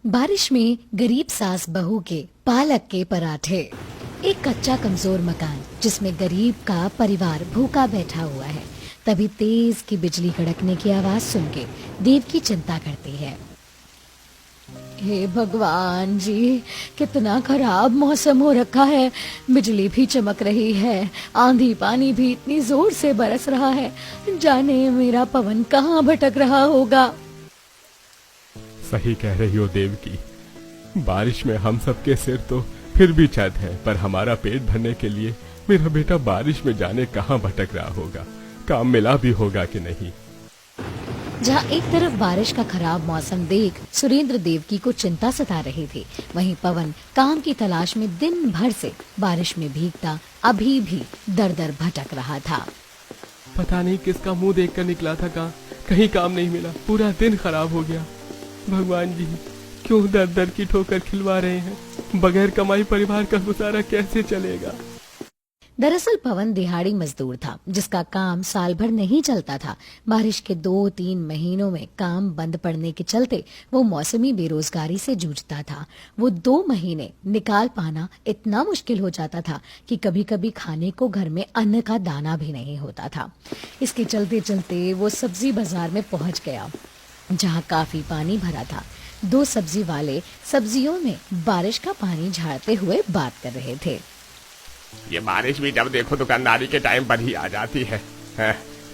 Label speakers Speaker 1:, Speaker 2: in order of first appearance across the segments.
Speaker 1: बारिश में गरीब सास बहू के पालक के पराठे। एक कच्चा कमजोर मकान जिसमें गरीब का परिवार भूखा बैठा हुआ है। तभी तेज की बिजली कड़कने की आवाज सुन के देव की चिंता करती है। हे भगवान जी, कितना खराब मौसम हो रखा है। बिजली भी चमक रही है, आंधी पानी भी इतनी जोर से बरस रहा है। जाने मेरा पवन कहाँ भटक रहा होगा।
Speaker 2: सही कह रही हो देवकी। बारिश में हम सबके सिर तो फिर भी छत है, पर हमारा पेट भरने के लिए मेरा बेटा बारिश में जाने कहाँ भटक रहा होगा। काम मिला भी होगा कि नहीं।
Speaker 1: जहाँ एक तरफ बारिश का खराब मौसम देख सुरेंद्र देवकी को चिंता सता रही थी, वहीं पवन काम की तलाश में दिन भर से बारिश में भीगता अभी भी दर दर भटक रहा था।
Speaker 2: पता नहीं किसका मुंह देखकर निकला था, कहीं काम नहीं मिला, पूरा दिन खराब हो गया। भगवान जी, क्यों दर दर की ठोकर खिलवा रहे हैं। बगैर कमाई परिवार का गुजारा कैसे चलेगा।
Speaker 1: दरअसल पवन दिहाड़ी मजदूर था, जिसका काम साल भर नहीं चलता था। बारिश के 2-3 महीनों में काम बंद पड़ने के चलते वो मौसमी बेरोजगारी से जूझता था। वो 2 महीने निकाल पाना इतना मुश्किल हो जाता था कि कभी कभी खाने को घर में अन्न का दाना भी नहीं होता था। इसके चलते चलते वो सब्जी बाजार में पहुंच गया, जहाँ काफी पानी भरा था। 2 सब्जी वाले सब्जियों में बारिश का पानी झाड़ते हुए बात कर रहे थे।
Speaker 2: ये बारिश भी जब देखो दुकानदारी के टाइम पर ही आ जाती है,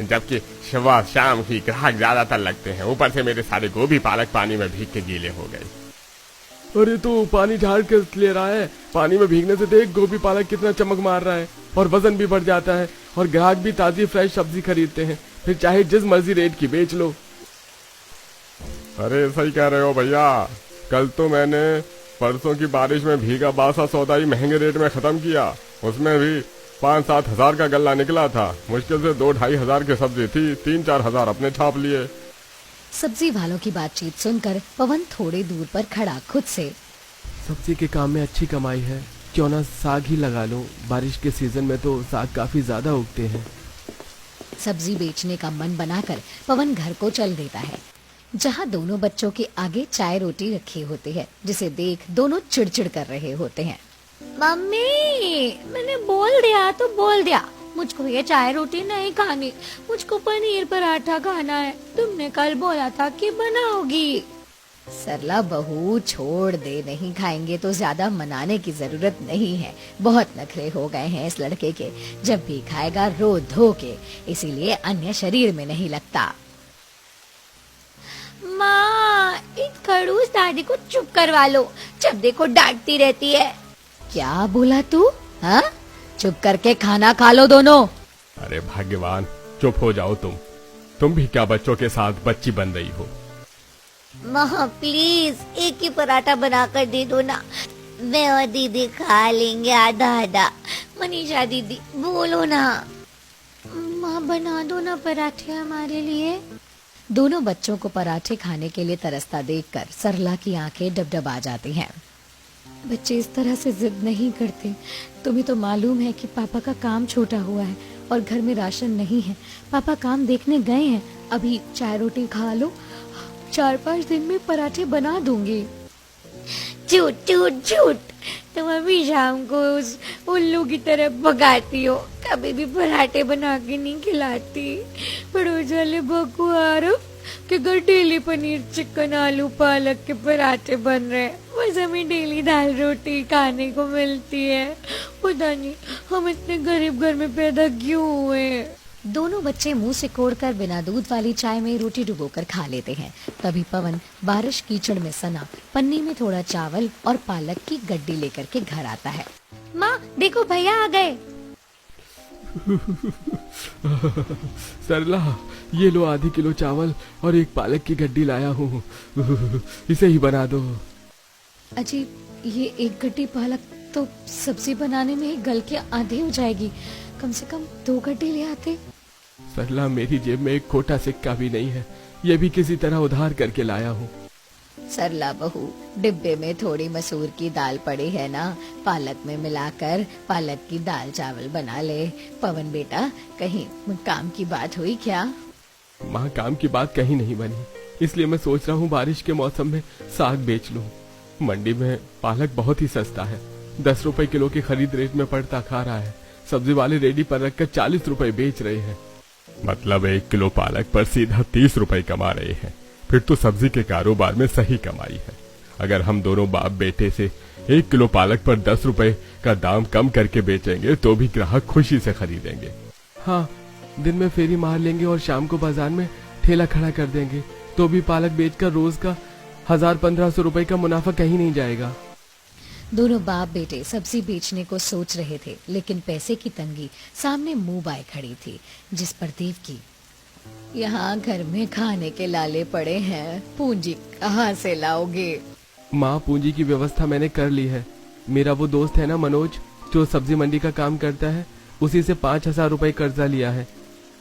Speaker 2: जबकि सुबह शाम ही ग्राहक ज्यादातर लगते हैं। ऊपर से मेरे सारे गोभी पालक पानी में भीग के गीले हो गए। अरे तू पानी झाड़ के ले रहा है, पानी में भीगने से देख गोभी पालक कितना चमक मार रहा है और वजन भी बढ़ जाता है। और ग्राहक भी ताजी फ्रेश सब्जी खरीदते हैं, फिर चाहे जिस मर्जी रेट की बेच लो। अरे सही कह रहे हो भैया। कल तो मैंने परसों की बारिश में भीगा बासा सौदा ही महंगे रेट में खत्म किया। उसमें भी 5-7 हजार का गल्ला निकला था। मुश्किल से 2-2.5 हजार की सब्जी थी, 3-4 हजार अपने छाप लिए।
Speaker 1: सब्जी वालों की बातचीत सुनकर पवन थोड़े दूर पर खड़ा खुद से,
Speaker 3: सब्जी के काम में अच्छी कमाई है, क्यों ना साग ही लगा लो। बारिश के सीजन में तो साग काफी ज्यादा उगते हैं।
Speaker 1: सब्जी बेचने का मन बनाकर पवन घर को चल देता है, जहाँ दोनों बच्चों के आगे चाय रोटी रखी होती है, जिसे देख दोनों चिड़चिड़ कर रहे होते हैं। मम्मी, मैंने बोल दिया तो बोल दिया, मुझको ये चाय रोटी नहीं खानी, मुझको पनीर पराठा खाना है। तुमने कल बोला था कि बनाओगी। सरला बहू, छोड़ दे, नहीं खाएंगे तो ज्यादा मनाने की जरूरत नहीं है। बहुत नखरे हो गए हैं इस लड़के के, जब भी खाएगा रो धो के, इसीलिए अन्य शरीर में नहीं लगता। माँ, इन खड़ूस दादी को चुप करवा लो, जब देखो डांटती रहती है। क्या बोला तू? हाँ, चुप करके खाना खा लो दोनों।
Speaker 2: अरे भाग्यवान, चुप हो जाओ तुम भी क्या बच्चों के साथ बच्ची बन रही हो।
Speaker 4: माँ प्लीज एक ही पराठा बनाकर दे दो ना, मैं और दीदी खा लेंगे आधा आधा। मनीषा दीदी बोलो ना।
Speaker 1: माँ बना दो ना पराठे हमारे लिए। दोनों बच्चों को पराठे खाने के लिए तरसता देखकर सरला की आंखें डबडबा जाती हैं। बच्चे इस तरह से जिद नहीं करते। तुम्हें तो मालूम है कि पापा का काम छूटा हुआ है और घर में राशन नहीं है। पापा काम देखने गए हैं, अभी चाय रोटी खा लो, 4-5 दिन में पराठे बना दूंगी।
Speaker 4: झूठ झूठ झूठ, तुम अभी शाम को उस उल्लू की तरह भगाती हो, कभी भी पराठे बना के नहीं खिलाती। पड़ोस वाले बकू आरव के घर डेली पनीर चिकन आलू पालक के पराठे बन रहे हैं, बस हमें डेली दाल रोटी खाने को मिलती है। पता नहीं हम इतने गरीब घर में पैदा क्यों हुए।
Speaker 1: दोनों बच्चे मुंह से कोड़कर बिना दूध वाली चाय में रोटी डुबोकर खा लेते हैं। तभी पवन बारिश कीचड़ में सना पन्नी में थोड़ा चावल और पालक की गड्डी लेकर के घर आता है।
Speaker 4: माँ देखो भैया आ गए।
Speaker 3: सरला, ये लो आधी किलो चावल और एक पालक की गड्डी लाया हूँ, इसे ही बना दो।
Speaker 1: अजी, ये एक गड्डी पालक तो सब्जी बनाने में ही गल के आधी हो जाएगी, कम से कम 2 गड्डी ले आते।
Speaker 3: सरला, मेरी जेब में एक खोटा सिक्का भी नहीं है, ये भी किसी तरह उधार करके लाया हूँ।
Speaker 1: सरला बहू, डिब्बे में थोड़ी मसूर की दाल पड़ी है ना, पालक में मिलाकर पालक की दाल चावल बना ले। पवन बेटा, कहीं काम की बात हुई क्या?
Speaker 3: माँ, काम की बात कहीं नहीं बनी। इसलिए मैं सोच रहा हूँ बारिश के मौसम में साग बेच लूं। मंडी में पालक बहुत ही सस्ता है, 10 रुपए किलो की खरीद रेट में पड़ता खा रहा है। सब्जी वाले रेडी पर रखकर 40 रुपए बेच रहे हैं।
Speaker 2: मतलब 1 किलो पालक पर सीधा 30 रुपए कमा रहे हैं। फिर तो सब्जी के कारोबार में सही कमाई है। अगर हम दोनों बाप बेटे से 1 किलो पालक पर 10 रुपए का दाम कम करके बेचेंगे तो भी ग्राहक खुशी से खरीदेंगे।
Speaker 3: हाँ, दिन में फेरी मार लेंगे और शाम को बाजार में ठेला खड़ा कर देंगे तो भी पालक बेचकर रोज का 1000-1500 रुपए का मुनाफा कहीं नहीं जाएगा।
Speaker 1: दोनों बाप बेटे सब्जी बेचने को सोच रहे थे, लेकिन पैसे की तंगी सामने मुंह बाय खड़ी थी। जिस पर देव की, यहाँ घर में खाने के लाले पड़े हैं, पूंजी कहाँ से लाओगे?
Speaker 3: माँ, पूंजी की व्यवस्था मैंने कर ली है। मेरा वो दोस्त है ना मनोज, जो सब्जी मंडी का काम करता है, उसी से 5000 रुपए कर्जा लिया है।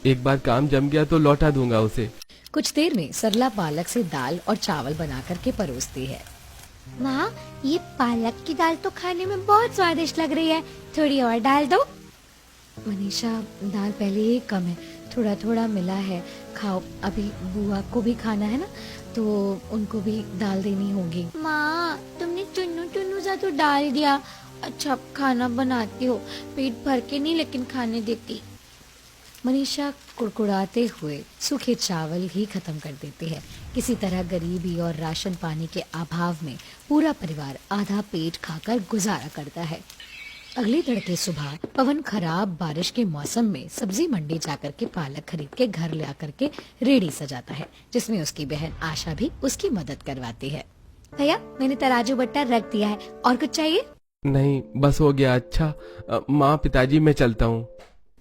Speaker 3: एक बार काम जम गया तो लौटा दूंगा उसे।
Speaker 1: कुछ देर में सरला पालक से दाल और चावल बना करके परोसती है।
Speaker 4: माँ, ये पालक की दाल तो खाने में बहुत स्वादिष्ट लग रही है, थोड़ी और डाल दो।
Speaker 1: मनीषा, दाल पहले ही कम है, थोड़ा थोड़ा मिला है, खाओ। अभी बुआ को भी खाना है ना, तो उनको भी दाल देनी होगी।
Speaker 4: माँ, तुमने चुन्नू चुन्नू सा तो डाल दिया। अच्छा खाना बनाती हो, पेट भर के नहीं लेकिन खाने देती।
Speaker 1: मनीषा कुड़कुड़ाते हुए सूखे चावल ही खत्म कर देती है। किसी तरह गरीबी और राशन पानी के अभाव में पूरा परिवार आधा पेट खाकर गुजारा करता है। अगली तड़के सुबह पवन खराब बारिश के मौसम में सब्जी मंडी जाकर के पालक खरीद के घर ले आकर के रेडी सजाता है, जिसमें उसकी बहन आशा भी उसकी मदद करवाती है।
Speaker 4: भैया, मैंने तराजू बट्टा रख दिया है, और कुछ चाहिए?
Speaker 3: नहीं, बस हो गया। अच्छा माँ, पिताजी मैं चलता हूँ।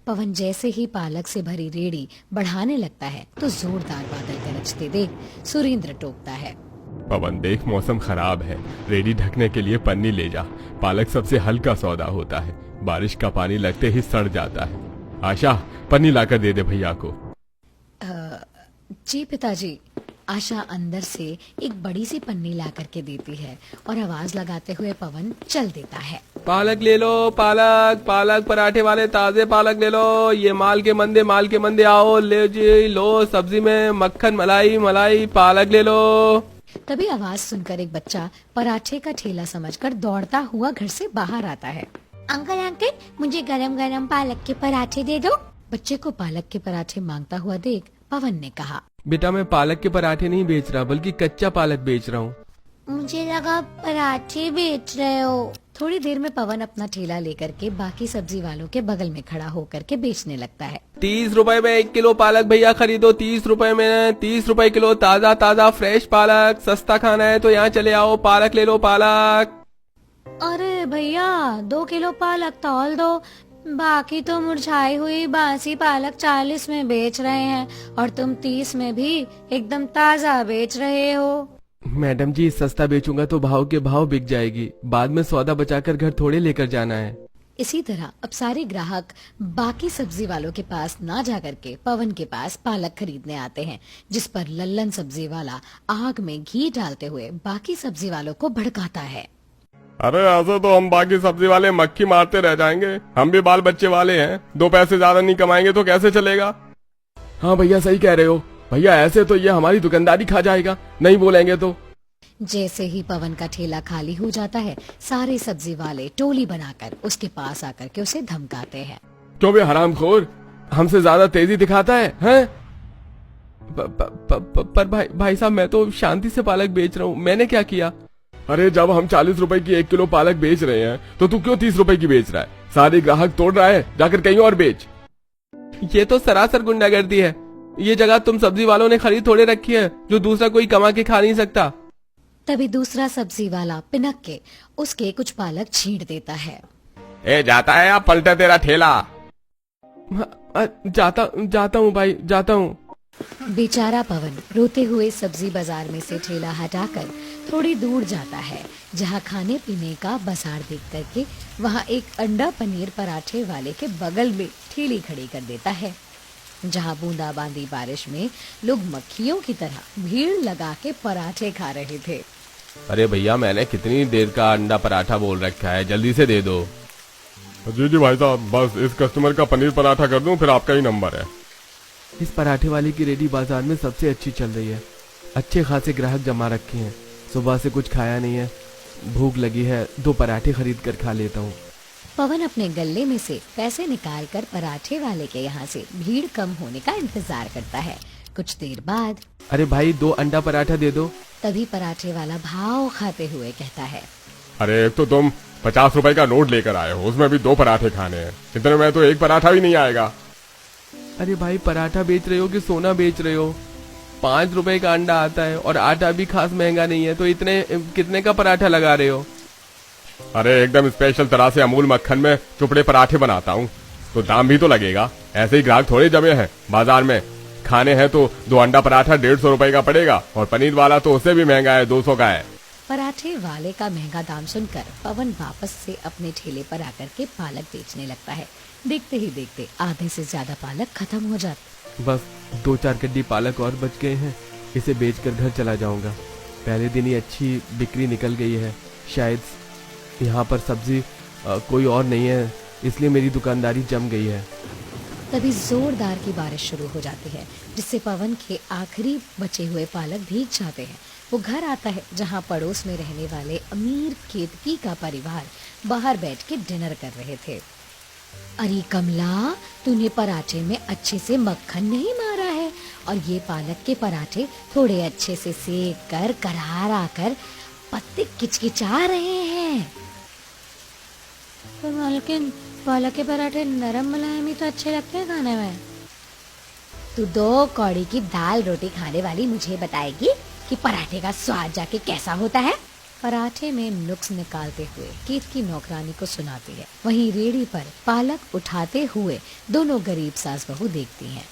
Speaker 1: पवन जैसे ही पालक से भरी रेडी बढ़ाने लगता है तो जोरदार बादल गरजते देख सुरेंद्र टोकता है।
Speaker 2: पवन देख, मौसम खराब है, रेडी ढकने के लिए पन्नी ले जा। पालक सबसे हल्का सौदा होता है, बारिश का पानी लगते ही सड़ जाता है। आशा, पन्नी लाकर दे दे भैया को।
Speaker 1: जी पिताजी। आशा अंदर से एक बड़ी सी पन्नी ला करके देती है और आवाज लगाते हुए पवन चल देता है।
Speaker 3: पालक ले लो, पालक पालक पराठे वाले ताजे पालक ले लो। ये माल के मंदे आओ, ले जी लो। सब्जी में मक्खन मलाई मलाई, पालक ले लो।
Speaker 1: तभी आवाज सुनकर एक बच्चा पराठे का ठेला समझकर दौड़ता हुआ घर से बाहर आता है।
Speaker 4: अंकल अंकल, मुझे गरम गरम पालक के पराठे दे दो।
Speaker 1: बच्चे को पालक के पराठे मांगता हुआ देख पवन ने कहा,
Speaker 3: बेटा, मैं पालक के पराठे नहीं बेच रहा, बल्कि कच्चा पालक बेच रहा हूँ।
Speaker 4: मुझे लगा पराठे बेच रहे हो।
Speaker 1: थोड़ी देर में पवन अपना ठेला लेकर के बाकी सब्जी वालों के बगल में खड़ा होकर के बेचने लगता है।
Speaker 3: 30 रुपए में 1 किलो पालक भैया खरीदो, 30 रुपए में, 30 रुपए किलो, ताजा ताजा फ्रेश पालक। सस्ता खाना है तो यहाँ चले आओ, पालक ले लो, पालक।
Speaker 4: अरे भैया, 2 किलो पालक तौल दो, बाकी तो मुरझाई हुई बासी पालक 40 में बेच रहे हैं और तुम 30 में भी एकदम ताजा बेच रहे हो।
Speaker 3: मैडम जी, सस्ता बेचूंगा तो भाव के भाव बिक जाएगी, बाद में सौदा बचाकर घर थोड़े लेकर जाना है।
Speaker 1: इसी तरह अब सारे ग्राहक बाकी सब्जी वालों के पास ना जाकर के पवन के पास पालक खरीदने आते हैं, जिस पर लल्लन सब्जी वाला आग में घी डालते हुए बाकी सब्जी वालों को भड़काता है।
Speaker 2: अरे ऐसे तो हम बाकी सब्जी वाले मक्खी मारते रह जाएंगे, हम भी बाल बच्चे वाले हैं, 2 पैसे ज्यादा नहीं कमाएंगे तो कैसे चलेगा?
Speaker 3: हाँ भैया, सही कह रहे हो भैया, ऐसे तो ये हमारी दुकानदारी खा जाएगा, नहीं बोलेंगे तो।
Speaker 1: जैसे ही पवन का ठेला खाली हो जाता है, सारे सब्जी वाले टोली बनाकर उसके पास आकर के उसे धमकाते हैं।
Speaker 3: क्यों बे हरामखोर, हमसे ज्यादा तेजी दिखाता है, हैं? पर भाई साहब, मैं तो शांति से पालक बेच रहा हूँ, मैंने क्या किया?
Speaker 2: अरे जब हम 40 रुपए की 1 किलो पालक बेच रहे हैं तो तू क्यों 30 रुपए की बेच रहा है? सारे ग्राहक तोड़ रहा है, जाकर कहीं और बेच।
Speaker 3: ये तो सरासर गुंडागर्दी है। ये जगह तुम सब्जी वालों ने खरीद थोड़े रखी है, जो दूसरा कोई कमा के खा नहीं सकता।
Speaker 1: तभी दूसरा सब्जी वाला पिनक के उसके कुछ पालक छींट देता है।
Speaker 2: ए, जाता है या पलटे तेरा ठेला?
Speaker 3: जाता हूँ भाई, जाता हूँ।
Speaker 1: बेचारा पवन रोते हुए सब्जी बाजार में से ठेला हटाकर थोड़ी दूर जाता है, जहाँ खाने पीने का बाजार देख करके वहाँ एक अंडा पनीर पराठे वाले के बगल में ठेली खड़ी कर देता है, जहाँ बूंदाबांदी बारिश में लोग मक्खियों की तरह भीड़ लगा के पराठे खा रहे थे।
Speaker 3: अरे भैया, मैंने कितनी देर का अंडा पराठा बोल रखा है, जल्दी से दे दो।
Speaker 2: जी भाई साहब, बस इस कस्टमर का पनीर पराठा कर दूं, फिर आपका ही नंबर है।
Speaker 3: इस पराठे वाले की रेडी बाजार में सबसे अच्छी चल रही है। अच्छे खासे ग्राहक जमा रखे हैं। सुबह से कुछ खाया नहीं है, भूख लगी है, 2 पराठे खरीद कर खा लेता हूँ।
Speaker 1: पवन अपने गल्ले में से पैसे निकालकर पराठे वाले के यहाँ से भीड़ कम होने का इंतजार करता है। कुछ देर बाद
Speaker 3: अरे भाई 2 अंडा पराठा दे दो।
Speaker 1: तभी पराठे वाला भाव खाते हुए कहता है,
Speaker 2: अरे एक तो तुम 50 रुपए का नोट लेकर आए हो, उसमें भी 2 पराठे खाने हैं। इतने में तो एक पराठा भी नहीं आएगा।
Speaker 3: अरे भाई पराठा बेच रहे हो कि सोना बेच रहे हो? 5 रुपए का अंडा आता है और आटा भी खास महंगा नहीं है, तो इतने कितने का पराठा लगा रहे हो?
Speaker 2: अरे एकदम स्पेशल तरह से अमूल मक्खन में चुपड़े पराठे बनाता हूँ, तो दाम भी तो लगेगा। ऐसे ही ग्राहक थोड़े जमे हैं बाजार में। खाने हैं तो 2 अंडा पराठा 150 रुपए का पड़ेगा, और पनीर वाला तो उससे भी महंगा है, 200 का है।
Speaker 1: पराठे वाले का महंगा दाम सुनकर पवन वापस से अपने ठेले पर आकर के पालक बेचने लगता है। देखते ही देखते आधे से ज्यादा पालक खत्म हो जाता।
Speaker 3: बस 2-4 कड्डी पालक और बच गए हैं, इसे बेचकर घर चला जाऊंगा। पहले दिन ही अच्छी बिक्री निकल गई है। शायद यहाँ पर सब्जी कोई और नहीं है, इसलिए मेरी दुकानदारी जम गई है।
Speaker 1: तभी जोरदार की बारिश शुरू हो जाती है, जिससे पवन के आखिरी बचे हुए पालक भीग जाते हैं। वो घर आता है जहाँ पड़ोस में रहने वाले अमीर केतकी का परिवार बाहर बैठ के डिनर कर रहे थे। अरे कमला, तूने पराठे में अच्छे से मक्खन नहीं मारा है, और ये पालक के पराठे थोड़े अच्छे से सेक कर करार आकर पत्ते किचकिचा रहे हैं।
Speaker 4: पर मालकिन, पालक के पराठे नरम मुलायम ही तो अच्छे लगते हैं खाने में।
Speaker 1: तू 2 कौड़ी की दाल रोटी खाने वाली मुझे बताएगी कि पराठे का स्वाद जाके कैसा होता है? पराठे में नुक्स निकालते हुए केतकी नौकरानी को सुनाती है। वहीं रेड़ी पर पालक उठाते हुए दोनों गरीब सास बहू देखती हैं।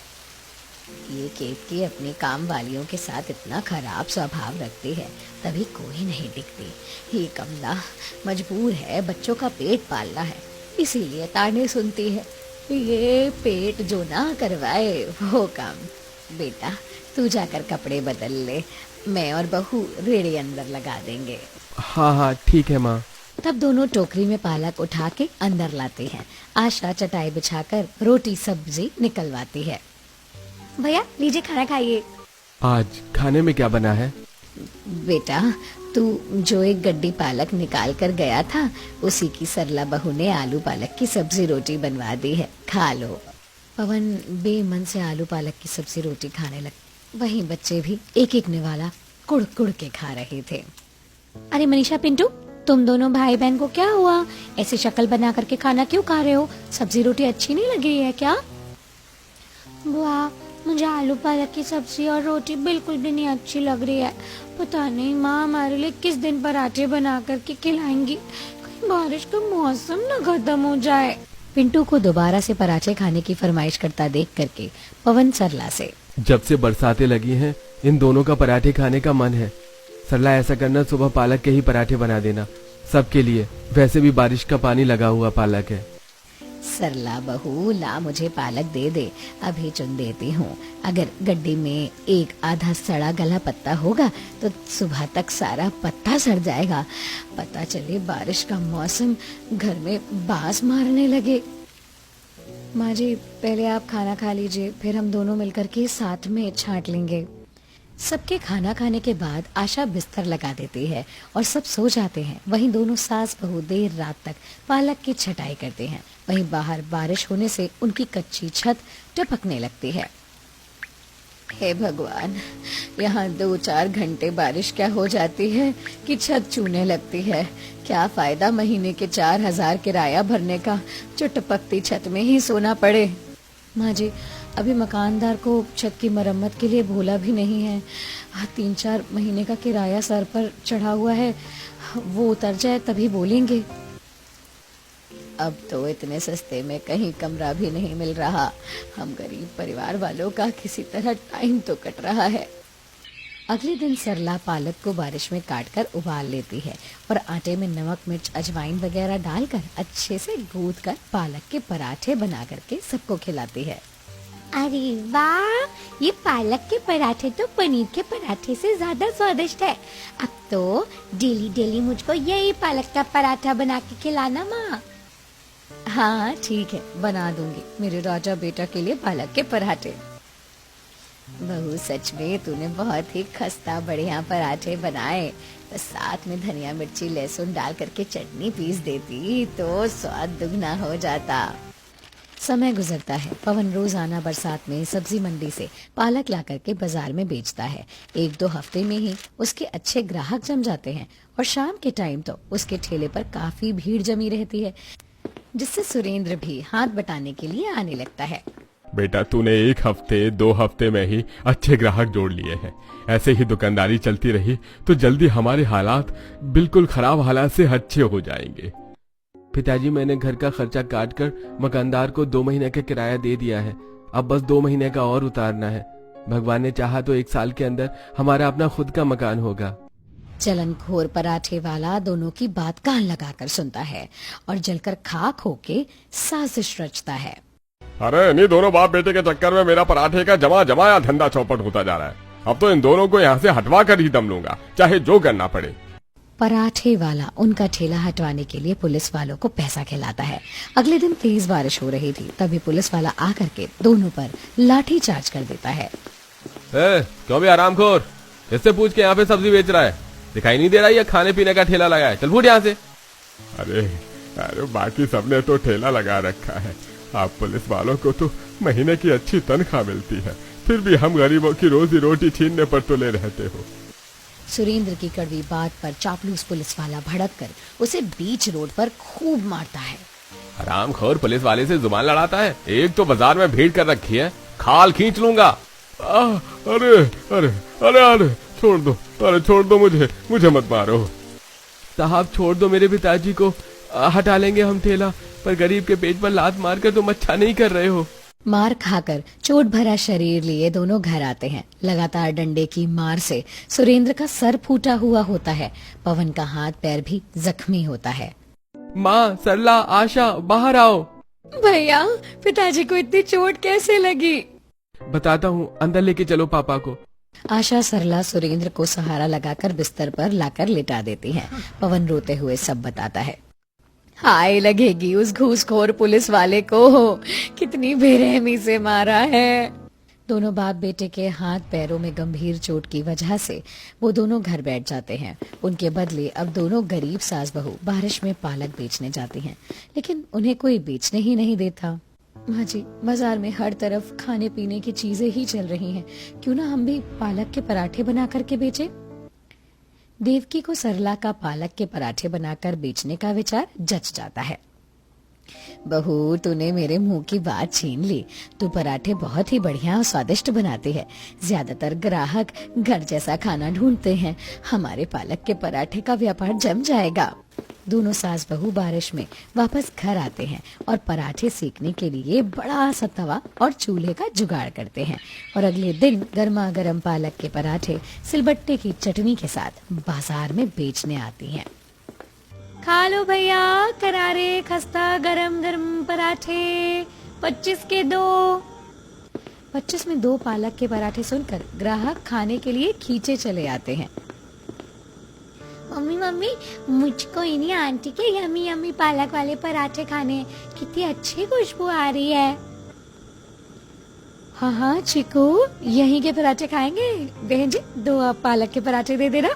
Speaker 1: ये केतकी अपनी काम वालियों के साथ इतना खराब स्वभाव रखती है, तभी कोई नहीं टिकती। ये कमला मजबूर है, बच्चों का पेट पालना है, इसीलिए ताने सुनती है। ये पेट जो ना करवाए वो काम। बेटा तू जाकर कपड़े बदल ले, मैं और बहू रेड़ी अंदर लगा देंगे।
Speaker 3: हाँ ठीक है माँ।
Speaker 1: तब दोनों टोकरी में पालक उठा के अंदर लाते हैं। आशा चटाई बिछाकर रोटी सब्जी निकलवाती है।
Speaker 4: भैया लीजिए, खाना खाइए।
Speaker 3: आज खाने में क्या बना है?
Speaker 1: बेटा तू जो एक गड्डी पालक निकाल कर गया था, उसी की सरला बहू ने आलू पालक की सब्जी रोटी बनवा दी है, खा लो। पवन बेमन से आलू पालक की सब्जी रोटी खाने लगा। वहीं बच्चे भी एक एक निवाला कुड़ कुड़ के खा रहे थे।
Speaker 4: अरे मनीषा, पिंटू, तुम दोनों भाई बहन को क्या हुआ? ऐसी शक्ल बना करके खाना क्यों खा रहे हो? सब्जी रोटी अच्छी नहीं लग रही है क्या? बुआ, मुझे आलू पालक की सब्जी और रोटी बिल्कुल भी नहीं अच्छी लग रही है। पता नहीं माँ हमारे लिए किस दिन पराठे बना करके खिलाएंगी। कहीं बारिश का मौसम न खत्म हो जाए।
Speaker 1: पिंटू को दोबारा से पराठे खाने की फरमाइश करता देख करके पवन सरला से,
Speaker 3: जब से बरसातें लगी हैं, इन दोनों का पराठे खाने का मन है। सरला ऐसा करना, सुबह पालक के ही पराठे बना देना सबके लिए। वैसे भी बारिश का पानी लगा हुआ पालक है।
Speaker 1: सरला बहू ला, मुझे पालक दे दे, अभी चुन देती हूँ। अगर गड्डी में एक आधा सड़ा गला पत्ता होगा तो सुबह तक सारा पत्ता सड़ जाएगा। पता चले बारिश का मौसम घर में बास मारने लगे। माँ जी, पहले आप खाना खा लीजिए, फिर हम दोनों मिलकर के साथ में छांट लेंगे। सबके खाना खाने के बाद आशा बिस्तर लगा देती है और सब सो जाते हैं। वहीं दोनों सास बहू देर रात तक पालक की छटाई करते हैं। वहीं बाहर बारिश होने से उनकी कच्ची छत टपकने लगती है। हे भगवान, यहाँ 2-4 घंटे बारिश क्या हो जाती है कि छत चूने लगती है। क्या फायदा महीने के 4000 किराया भरने का, जो टपकती छत में ही सोना पड़े। माँ जी, अभी मकानदार को छत की मरम्मत के लिए भूला भी नहीं है। 3-4 महीने का किराया सर पर चढ़ा हुआ है, वो उतर जाए तभी बोलेंगे। अब तो इतने सस्ते में कहीं कमरा भी नहीं मिल रहा। हम गरीब परिवार वालों का किसी तरह टाइम तो कट रहा है। अगले दिन सरला पालक को बारिश में काटकर उबाल लेती है और आटे में नमक मिर्च अजवाइन वगैरह डालकर अच्छे से गूंथ कर पालक के पराठे बना करके सबको खिलाती है।
Speaker 4: अरे वाह, ये पालक के पराठे तो पनीर के पराठे से ज्यादा स्वादिष्ट है। अब तो डेली डेली मुझको यही पालक का पराठा बना के खिलाना माँ।
Speaker 1: हाँ ठीक है, बना दूंगी मेरे राजा बेटा के लिए पालक के पराठे। बहू सच में तूने बहुत ही खस्ता बढ़िया पराठे बनाए। बस साथ में धनिया मिर्ची लहसुन डाल करके चटनी पीस देती तो स्वाद दुगना हो जाता। समय गुजरता है। पवन रोजाना बरसात में सब्जी मंडी से पालक ला करके बाजार में बेचता है। 1-2 हफ्ते में ही उसके अच्छे ग्राहक जम जाते हैं और शाम के टाइम तो उसके ठेले पर काफी भीड़ जमी रहती है, जिससे सुरेंद्र भी हाथ बटाने के लिए आने लगता है।
Speaker 3: बेटा तूने 1 हफ्ते 2 हफ्ते में ही अच्छे ग्राहक जोड़ लिए हैं। ऐसे ही दुकानदारी चलती रही तो जल्दी हमारे हालात बिल्कुल खराब हालात से अच्छे हो जाएंगे। पिताजी मैंने घर का खर्चा काट कर मकानदार को 2 महीने का किराया दे दिया है। अब बस 2 महीने का और उतारना है। भगवान ने चाहा तो 1 साल के अंदर हमारा अपना खुद का मकान होगा।
Speaker 1: चलनखोर पराठे वाला दोनों की बात कान लगाकर सुनता है और जलकर खाक होके साजिश रचता है।
Speaker 2: अरे इन्हीं दोनों बाप बेटे के चक्कर में मेरा पराठे का जमाया धंधा चौपट होता जा रहा है। अब तो इन दोनों को यहाँ से हटवा कर ही दम लूंगा, चाहे जो करना पड़े।
Speaker 1: पराठे वाला उनका ठेला हटवाने के लिए पुलिस वालों को पैसा खिलाता है। अगले दिन तेज बारिश हो रही थी, तभी पुलिस वाला आकर के दोनों पर लाठी चार्ज कर देता है।
Speaker 3: क्यों भी आरामखोर, इससे पूछ के यहाँ पे सब्जी बेच रहा है, दिखाई नहीं दे रहा है खाने पीने का ठेला लगा है, चल फूट यहाँ से।
Speaker 2: अरे बाकी सबने तो ठेला लगा रखा है, आप पुलिस वालों को तो महीने की अच्छी तनख्वाह मिलती है, फिर भी हम गरीबों की रोजी रोटी छीनने पर तुले रहते हो।
Speaker 1: सुरेंद्र की कड़वी बात पर चापलूस पुलिस वाला भड़क कर उसे बीच रोड पर खूब मारता है।
Speaker 3: हरामखोर पुलिस वाले से जुबान लड़ाता है। एक तो बाजार में भीड़ कर रखी है, खाल खींच लूंगा।
Speaker 2: अरे अरे अरे अरे छोड़ दो, अरे छोड़ दो, मुझे मत मारो।
Speaker 3: साहब छोड़ दो, मेरे पिताजी को हटा लेंगे हम ठेला, पर गरीब के पेट पर लात मारकर तुम अच्छा नहीं कर रहे हो।
Speaker 1: मार खाकर चोट भरा शरीर लिए दोनों घर आते हैं। लगातार डंडे की मार से सुरेंद्र का सर फूटा हुआ होता है। पवन का हाथ पैर भी जख्मी होता है।
Speaker 3: माँ, सरला, आशा, बाहर आओ।
Speaker 4: भैया पिताजी को इतनी चोट कैसे लगी?
Speaker 3: बताता हूँ, अंदर लेके चलो पापा को।
Speaker 1: आशा सरला सुरेंद्र को सहारा लगाकर बिस्तर पर लाकर लिटा देती है। पवन रोते हुए सब बताता है। हाय लगेगी उस घूसखोर पुलिस वाले को, कितनी बेरहमी से मारा है। दोनों बाप बेटे के हाथ पैरों में गंभीर चोट की वजह से वो दोनों घर बैठ जाते हैं। उनके बदले अब दोनों गरीब सास बहू बारिश में पालक बेचने जाती हैं, लेकिन उन्हें कोई बेचने ही नहीं देता। माँ जी, बाजार में हर तरफ खाने पीने की चीजें ही चल रही हैं, क्यों ना हम भी पालक के पराठे बना करके बेचें? देवकी को सरला का पालक के पराठे बनाकर बेचने का विचार जच जाता है। बहू, तूने मेरे मुंह की बात छीन ली। तू पराठे बहुत ही बढ़िया और स्वादिष्ट बनाती है। ज्यादातर ग्राहक घर जैसा खाना ढूंढते हैं, हमारे पालक के पराठे का व्यापार जम जाएगा। दोनों सास बहू बारिश में वापस घर आते हैं और पराठे सेकने के लिए बड़ा सा तवा और चूल्हे का जुगाड़ करते हैं और अगले दिन गर्मा गर्म पालक के पराठे सिलबट्टे की चटनी के साथ बाजार में बेचने आती हैं।
Speaker 4: खा लो भैया, करारे खस्ता गरम गरम पराठे, 25 के 2।
Speaker 1: 25 में 2 पालक के पराठे सुनकर ग्राहक खाने के लिए खींचे चले आते हैं।
Speaker 4: मम्मी मम्मी, मुझको इन्हीं आंटी के यमी यमी पालक वाले पराठे खाने हैं, कितनी अच्छी खुशबू आ रही है।
Speaker 1: हाँ हाँ चिकू, यहीं के पराठे खाएंगे। बहन जी, 2 आप पालक के पराठे दे देना।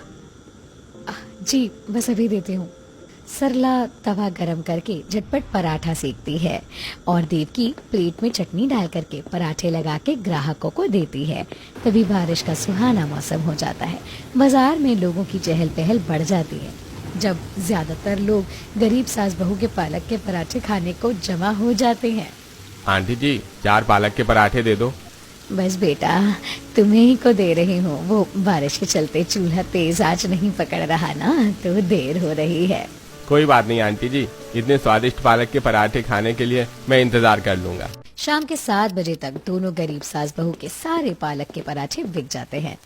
Speaker 1: जी बस अभी देती हूँ। सरला तवा गरम करके झटपट पराठा सेकती है और देवकी प्लेट में चटनी डाल करके पराठे लगा के ग्राहकों को देती है। तभी बारिश का सुहाना मौसम हो जाता है। बाजार में लोगों की चहल पहल बढ़ जाती है। जब ज्यादातर लोग गरीब सास बहू के पालक के पराठे खाने को जमा हो जाते हैं।
Speaker 3: आंटी जी, 4 पालक के पराठे दे दो।
Speaker 1: बस बेटा, तुम्हें ही को दे रही हूँ। वो बारिश के चलते चूल्हा तेज आंच नहीं पकड़ रहा ना, तो देर हो रही है।
Speaker 3: कोई बात नहीं आंटी जी, इतने स्वादिष्ट पालक के पराठे खाने के लिए मैं इंतजार कर लूंगा।
Speaker 1: शाम के 7 बजे तक दोनों गरीब सास बहू के सारे पालक के पराठे बिक जाते हैं।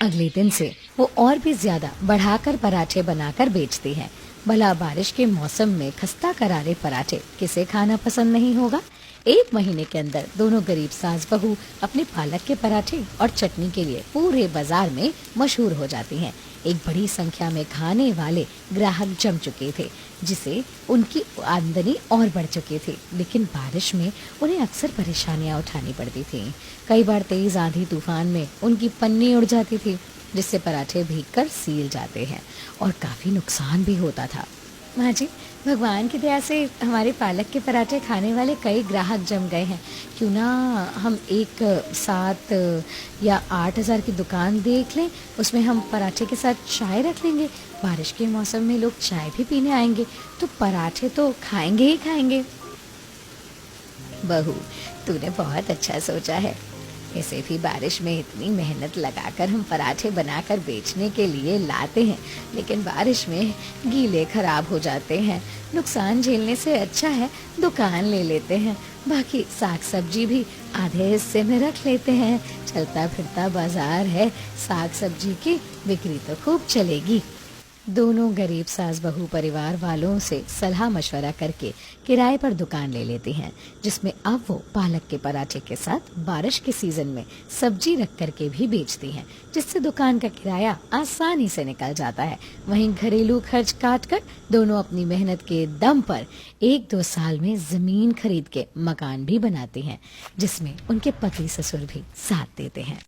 Speaker 1: अगले दिन से वो और भी ज्यादा बढ़ाकर पराठे बनाकर बेचती हैं। भला बारिश के मौसम में खस्ता करारे पराठे किसे खाना पसंद नहीं होगा। 1 महीने के अंदर दोनों गरीब सास बहू अपने पालक के पराठे और चटनी के लिए पूरे बाजार में मशहूर हो जाती हैं। एक बड़ी संख्या में खाने वाले ग्राहक जम चुके थे, जिसे उनकी आमदनी और बढ़ चुकी थी। लेकिन बारिश में उन्हें अक्सर परेशानियां उठानी पड़ती थी। कई बार तेज आंधी तूफान में उनकी पन्नी उड़ जाती थी, जिससे पराठे भीगकर सील जाते हैं और काफी नुकसान भी होता था। माँ जी, भगवान की दया से हमारे पालक के पराठे खाने वाले कई ग्राहक जम गए हैं। क्यों ना हम एक 7 या 8 हज़ार की दुकान देख लें, उसमें हम पराठे के साथ चाय रख लेंगे। बारिश के मौसम में लोग चाय भी पीने आएंगे, तो पराठे तो खाएंगे ही खाएंगे। बहू, तूने बहुत अच्छा सोचा है। इसे भी बारिश में इतनी मेहनत लगाकर हम पराठे बनाकर बेचने के लिए लाते हैं, लेकिन बारिश में गीले खराब हो जाते हैं। नुकसान झेलने से अच्छा है दुकान ले लेते हैं, बाकी साग सब्जी भी आधे हिस्से में रख लेते हैं। चलता फिरता बाजार है, साग सब्जी की बिक्री तो खूब चलेगी। दोनों गरीब सास बहू परिवार वालों से सलाह मशवरा करके किराए पर दुकान ले लेते हैं, जिसमें अब वो पालक के पराठे के साथ बारिश के सीजन में सब्जी रख करके भी बेचती हैं, जिससे दुकान का किराया आसानी से निकल जाता है। वहीं घरेलू खर्च काट कर दोनों अपनी मेहनत के दम पर 1-2 साल में जमीन खरीद के मकान भी बनाते हैं, जिसमें उनके पति ससुर भी साथ देते हैं।